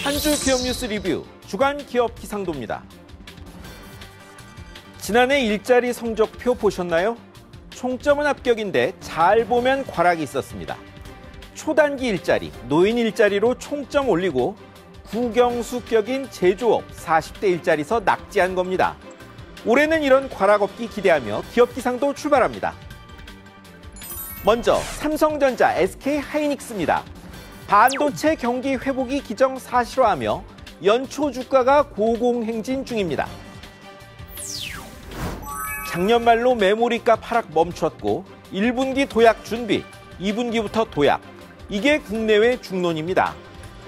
한 줄 기업 뉴스 리뷰 주간 기업 기상도입니다. 지난해 일자리 성적표 보셨나요? 총점은 합격인데 잘 보면 과락이 있었습니다. 초단기 일자리, 노인 일자리로 총점 올리고 국영수격인 제조업 40대 일자리서 낙지한 겁니다. 올해는 이런 과락 없기 기대하며 기업 기상도 출발합니다. 먼저 삼성전자, SK하이닉스입니다. 반도체 경기 회복이 기정사실화하며 연초 주가가 고공행진 중입니다. 작년 말로 메모리값 하락 멈췄고 1분기 도약 준비, 2분기부터 도약. 이게 국내외 중론입니다.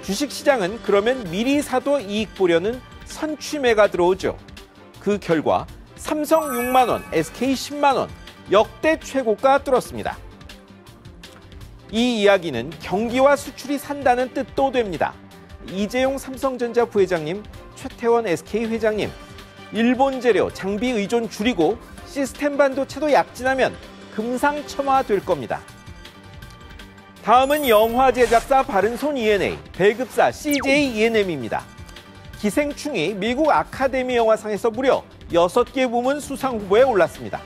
주식시장은 그러면 미리 사도 이익 보려는 선취매가 들어오죠. 그 결과 삼성 6만 원, SK 10만 원, 역대 최고가 뚫었습니다. 이 이야기는 경기와 수출이 산다는 뜻도 됩니다. 이재용 삼성전자 부회장님, 최태원 SK 회장님, 일본 재료, 장비 의존 줄이고 시스템 반도체도 약진하면 금상첨화될 겁니다. 다음은 영화 제작사 바른손 E&A, 배급사 CJ E&M입니다. 기생충이 미국 아카데미 영화상에서 무려 6개 부문 수상 후보에 올랐습니다.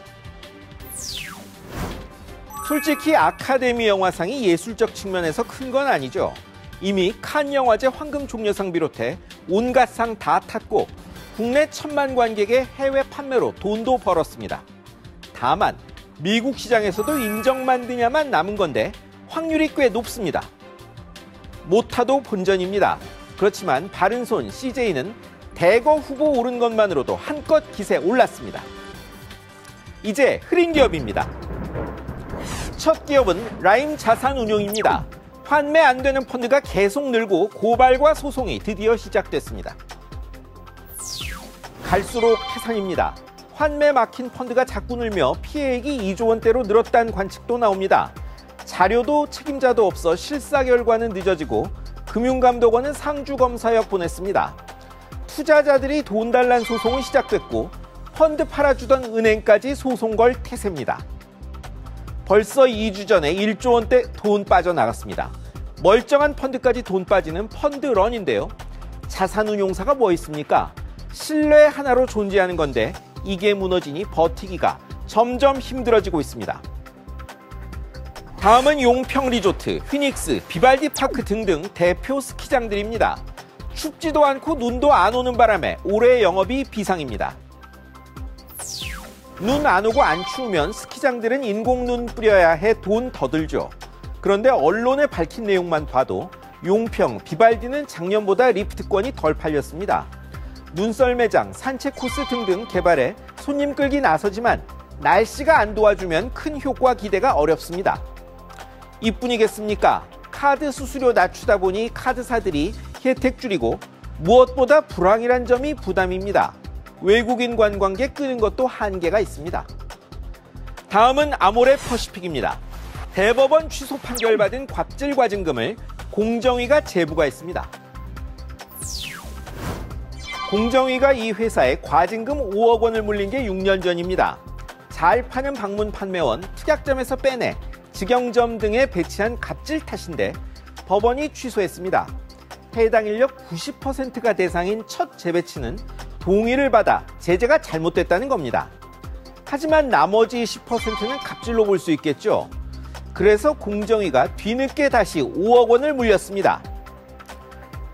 솔직히 아카데미 영화상이 예술적 측면에서 큰 건 아니죠. 이미 칸 영화제 황금종려상 비롯해 온갖 상 다 탔고 국내 1,000만 관객의 해외 판매로 돈도 벌었습니다. 다만 미국 시장에서도 인정만 드냐만 남은 건데 확률이 꽤 높습니다. 못타도 본전입니다. 그렇지만 바른손 CJ는 대거 후보 오른 것만으로도 한껏 기세 올랐습니다. 이제 흐린 기업입니다. 첫 기업은 라임 자산운용입니다. 환매 안 되는 펀드가 계속 늘고 고발과 소송이 드디어 시작됐습니다. 갈수록 태산입니다. 환매 막힌 펀드가 자꾸 늘며 피해액이 2조 원대로 늘었다는 관측도 나옵니다. 자료도 책임자도 없어 실사 결과는 늦어지고 금융감독원은 상주검사역 보냈습니다. 투자자들이 돈 달란 소송은 시작됐고 펀드 팔아주던 은행까지 소송 걸 태세입니다. 벌써 2주 전에 1조 원대 돈 빠져나갔습니다. 멀쩡한 펀드까지 돈 빠지는 펀드런인데요. 자산운용사가 뭐 있습니까? 신뢰 하나로 존재하는 건데 이게 무너지니 버티기가 점점 힘들어지고 있습니다. 다음은 용평리조트, 휘닉스, 비발디파크 등등 대표 스키장들입니다. 춥지도 않고 눈도 안 오는 바람에 올해 영업이 비상입니다. 눈 안 오고 안 추우면 스키장들은 인공눈 뿌려야 해 돈 더 들죠. 그런데 언론에 밝힌 내용만 봐도 용평, 비발디는 작년보다 리프트권이 덜 팔렸습니다. 눈썰 매장, 산책 코스 등등 개발에 손님 끌기 나서지만 날씨가 안 도와주면 큰 효과 기대가 어렵습니다. 이뿐이겠습니까? 카드 수수료 낮추다 보니 카드사들이 혜택 줄이고 무엇보다 불황이란 점이 부담입니다. 외국인 관광객 끄는 것도 한계가 있습니다. 다음은 아모레 퍼시픽입니다. 대법원 취소 판결받은 갑질 과징금을 공정위가 제부과했습니다. 공정위가 이 회사에 과징금 5억 원을 물린 게 6년 전입니다. 잘 파는 방문 판매원, 특약점에서 빼내 직영점 등에 배치한 갑질 탓인데 법원이 취소했습니다. 해당 인력 90%가 대상인 첫 재배치는 동의를 받아 제재가 잘못됐다는 겁니다. 하지만 나머지 10%는 갑질로 볼 수 있겠죠. 그래서 공정위가 뒤늦게 다시 5억 원을 물렸습니다.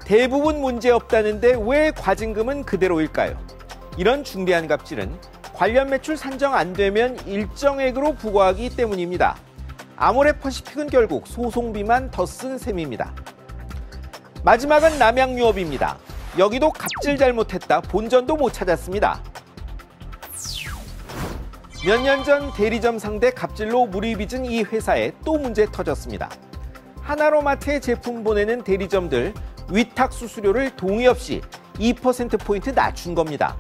대부분 문제 없다는데 왜 과징금은 그대로일까요? 이런 중대한 갑질은 관련 매출 산정 안 되면 일정액으로 부과하기 때문입니다. 아모레 퍼시픽은 결국 소송비만 더 쓴 셈입니다. 마지막은 남양유업입니다. 여기도 갑질 잘못했다 본전도 못 찾았습니다. 몇 년 전 대리점 상대 갑질로 물이 빚은 이 회사에 또 문제 터졌습니다. 하나로마트에 제품 보내는 대리점들 위탁 수수료를 동의 없이 2%포인트 낮춘 겁니다.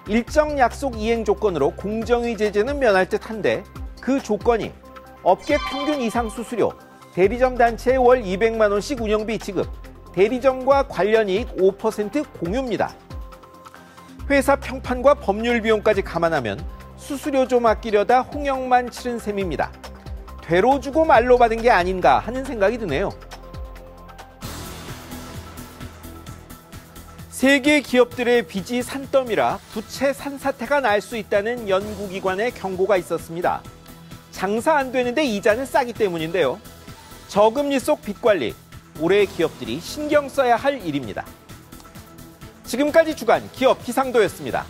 일정 약속 이행 조건으로 공정위 제재는 면할 듯한데 그 조건이 업계 평균 이상 수수료, 대리점 단체에 월 200만 원씩 운영비 지급, 대리점과 관련 이익 5% 공유입니다. 회사 평판과 법률 비용까지 감안하면 수수료 좀 아끼려다 홍역만 치른 셈입니다. 되로 주고 말로 받은 게 아닌가 하는 생각이 드네요. 세계 기업들의 빚이 산더미라 부채 산사태가 날 수 있다는 연구기관의 경고가 있었습니다. 장사 안 되는데 이자는 싸기 때문인데요. 저금리 속 빚 관리, 올해 기업들이 신경 써야 할 일입니다. 지금까지 주간 기업 기상도였습니다.